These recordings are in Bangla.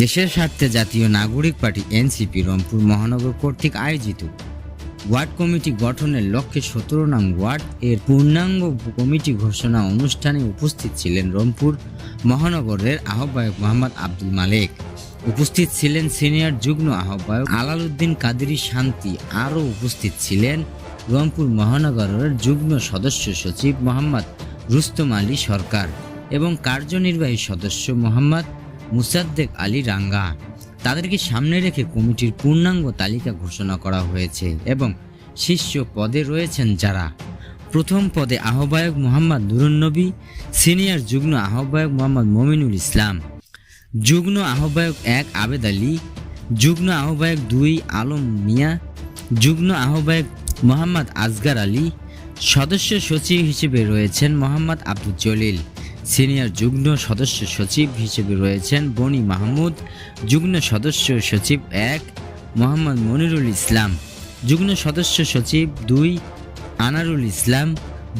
দেশের স্বার্থে জাতীয় নাগরিক পার্টি এনসিপি রংপুর মহানগর কর্তৃক আয়োজিত ওয়ার্ড কমিটি গঠনের লক্ষ্যে 17 নং ওয়ার্ড এর পূর্ণাঙ্গ কমিটি ঘোষণা অনুষ্ঠানে উপস্থিত ছিলেন রংপুর মহানগরের আহ্বায়ক মোহাম্মদ আব্দুল মালেক। উপস্থিত ছিলেন সিনিয়র যুগ্ম আহ্বায়ক আলাল উদ্দিন কাদেরী শান্তি। আরও উপস্থিত ছিলেন রংপুর মহানগরের যুগ্ম সদস্য সচিব মোহাম্মদ রুস্তম আলী সরকার এবং কার্যনির্বাহী সদস্য মোহাম্মদ মুসাদ্দেক আলী রাঙ্গা। তাদেরকে সামনে রেখে কমিটির পূর্ণাঙ্গ তালিকা ঘোষণা করা হয়েছে এবং শীর্ষ পদে রয়েছেন যারা: প্রথম পদে আহ্বায়ক মোহাম্মদ নুরুন্নবী, সিনিয়র যুগ্ম আহ্বায়ক মোহাম্মদ মমিনুল ইসলাম, যুগ্ম আহ্বায়ক 1 আবেদ আলী, যুগ্ম আহ্বায়ক 2 আলম মিয়া, যুগ্ম আহ্বায়ক মোহাম্মদ আসগার আলী। সদস্য সচিব হিসেবে রয়েছেন মোহাম্মদ আব্দুল জলিল, সিনিয়র যুগ্ম সদস্য সচিব হিসেবে রয়েছেন বনি মাহমুদ, যুগ্ম সদস্য সচিব 1 মোহাম্মদ মনিরুল ইসলাম, যুগ্ম সদস্য সচিব 2 আনারুল ইসলাম,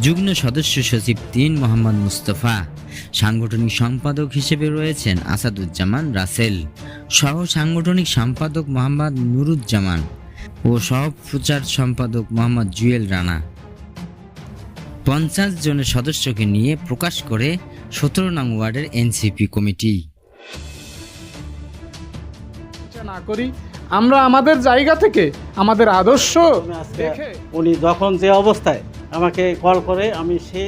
যুগ্ম সদস্য সচিব 3 মোহাম্মদ মুস্তফা। সাংগঠনিক সম্পাদক হিসেবে রয়েছেন আসাদুজ্জামান রাসেল, সহ সাংগঠনিক সম্পাদক মোহাম্মদ নুরুজ্জামান ও সহ প্রচার সম্পাদক মোহাম্মদ জুয়েল রানা। 50 জনের সদস্যকে নিয়ে প্রকাশ করে 17 নং ওয়ার্ডের এনসিপি কমিটি। না করি আমরা আমাদের জায়গা থেকে আমাদের আদর্শ দেখে উনি যখন যে অবস্থায় আমাকে কল করে আমি সে